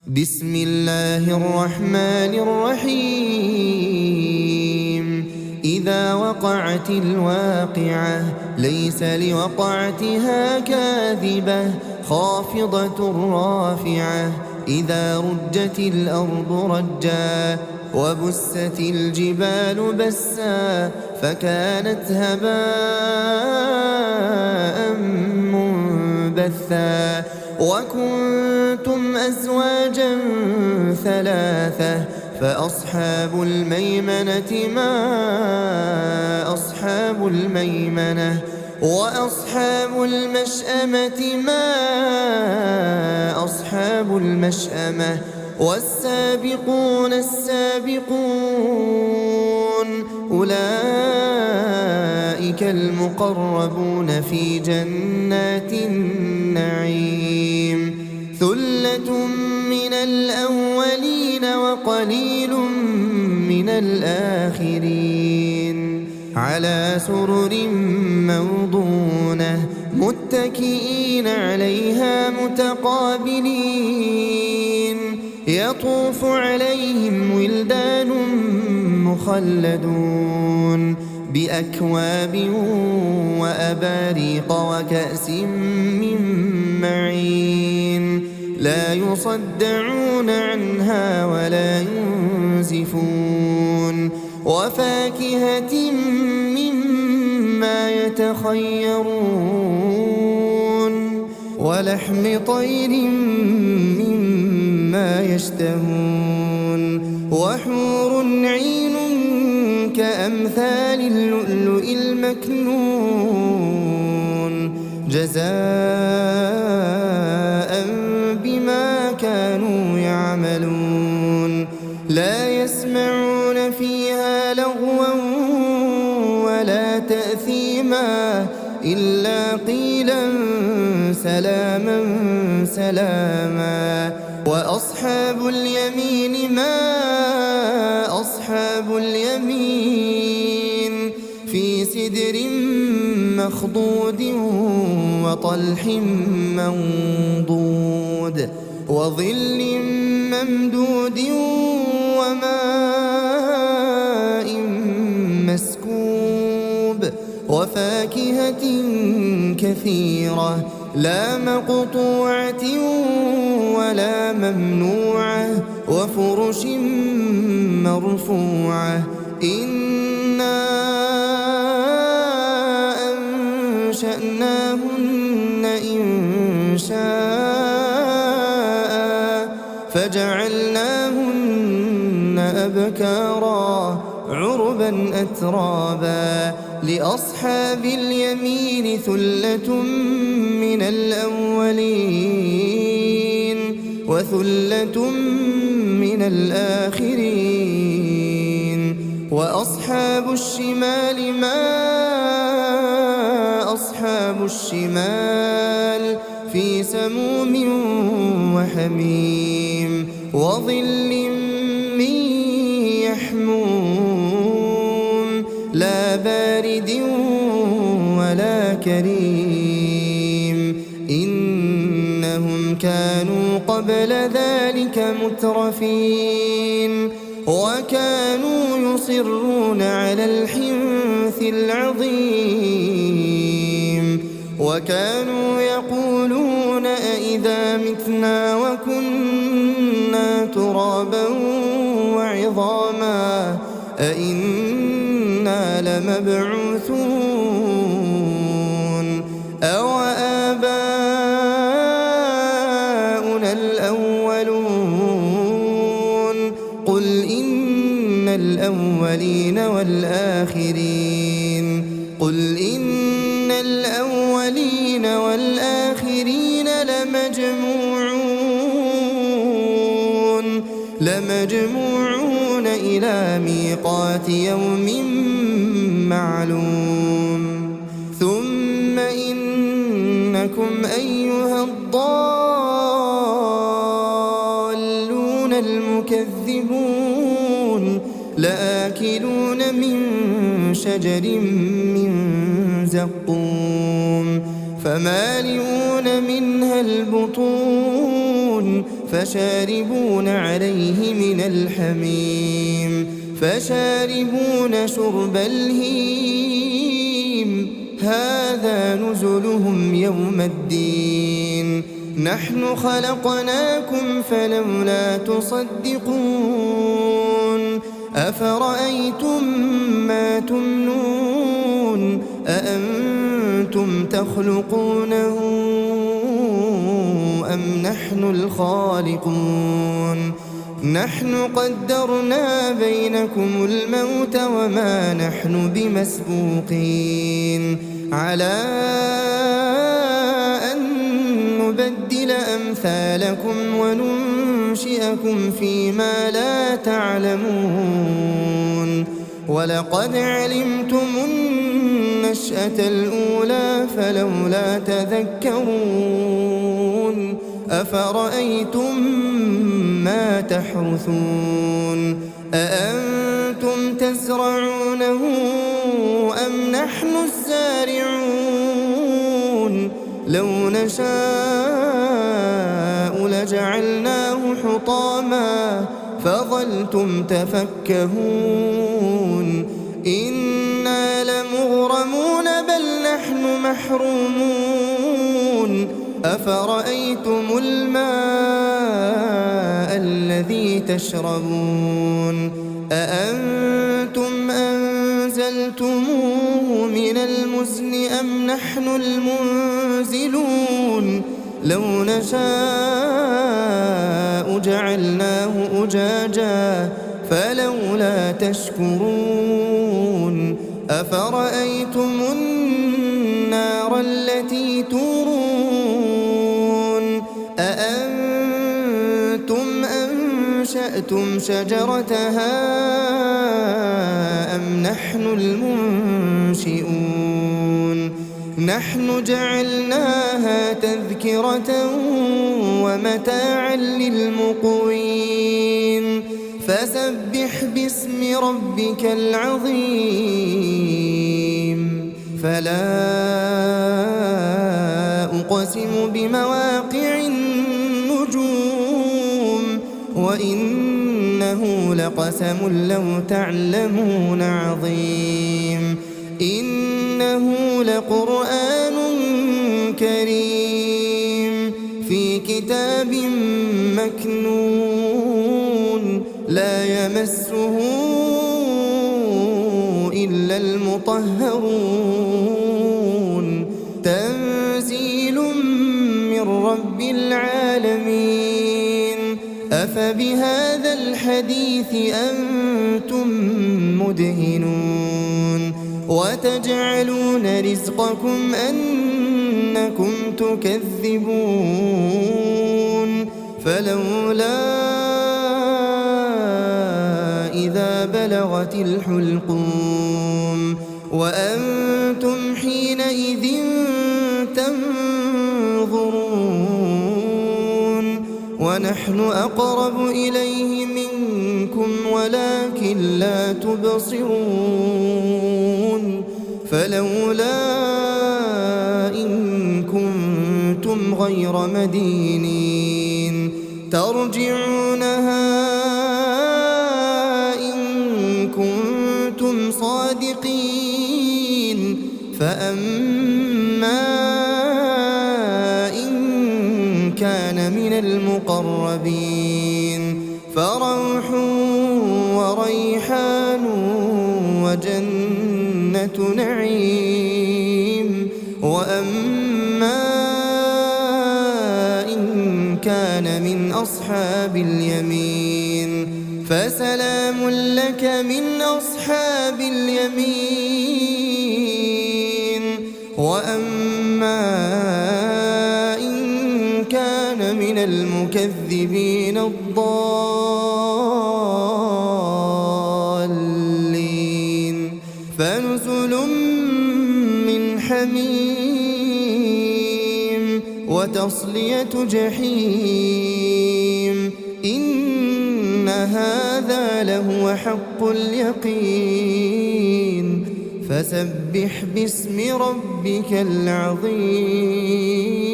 بسم الله الرحمن الرحيم إذا وقعت الواقعة ليس لوقعتها كاذبة خافضة رافعة إذا رجت الأرض رجا وبست الجبال بسا فكانت هباء منبثا وكنتم أزواجا ثلاثة فأصحاب الميمنة ما أصحاب الميمنة وأصحاب المشأمة ما أصحاب المشأمة والسابقون السابقون أولئك المقربون في جنات النعيم ثلة من الأولين وقليل من الآخرين على سرر موضونة متكئين عليها متقابلين يطوف عليهم ولدان مخلدون بأكواب وأباريق وكأس من معين لا يصدعون عنها ولا ينزفون وفاكهة مما يتخيرون ولحم طير مما يشتهون وحور عين كأمثال اللؤلؤ المكنون جزاء بما كانوا يعملون لا يسمعون فيها لغوا ولا تأثيما إلا قيلا سلاما سلاما وأصحاب اليمين ما أصحاب اليمين في سدر مخضود وطلح منضود وظل ممدود وماء مسكوب وفاكهة كثيرة لا مقطوعة ولا ممنوعة وفرش مرفوعة إنا أنشأناهن إنشاء فجعلناهن أبكارا عربا أترابا لأصحاب اليمين ثلة من الأولين وثلة من الآخرين وأصحاب الشمال ما أصحاب الشمال في سموم وحميم وظل من يحموم لا بارد ولا كريم إنهم كانوا قبل ذلك مترفين وكانوا يصرون على الحنث العظيم وكانوا يقولون أئذا متنا وكنا ترابا وعظاما أئنا لمبعوثون أو آباؤنا الأولون قل إن الأولين والآخرين قل إن الأولين والآخرين لمجموعون إلى ميقات يوم معلوم ثم إنكم أيها الضالون المكذبون لآكلون من شجر من زقوم فمالئون منها البطون فشاربون عليه من الحميم فشاربون شرب الهيم هذا نزلهم يوم الدين نحن خلقناكم فلولا تصدقون أفرأيتم ما تمنون أأنتم تخلقونه أم نحن الخالقون نحن قدرنا بينكم الموت وما نحن بمسبوقين على أن نبدل أمثالكم وننشئكم فيما لا تعلمون ولقد علمتم النشأة الأولى فلولا تذكرون أفرأيتم ما تحرثون أأنتم تزرعونه أم نحن الزارعون لو نشاء لجعلناه حطاما فظلتم تفكهون إنا لمغرمون بل نحن محرومون أفرأيتم الماء الذي تشربون أأنتم أنزلتموه من المزن أم نحن المنزلون لو نشاء جعلناه أجاجا فلولا تشكرون أفرأيتم النار التي تورون أأنتم أنشأتم شجرتها أم نحن المنشئون نحن جعلناها تذكرة ومتاعا للمقوين فسبح باسم ربك العظيم فلا أقسم بمواقع النجوم وإنه لقسم لو تعلمون عظيم إنه لقرآن كريم في كتاب مكنون لا يمسه إلا المطهرون تنزيل من رب العالمين أفبهذا الحديث أنتم مدهنون وتجعلون رزقكم أنكم تكذبون فلولا إذا بلغت الحلقوم وأنتم حينئذ تنظرون ونحن أقرب إليه منكم ولكن لا تبصرون فلولا إن كنتم غير مدينين ترجعونها إن كنتم صادقين فأما إن كان من المقربين فروح وريحان وجنة نعيم وأما إن كان من أصحاب اليمين فسلام لك من أصحاب اليمين وأما إن كان من المكذبين الضالين فنزل من حميم وتصلية جحيم إن هذا لهو حق اليقين فسبح باسم ربك العظيم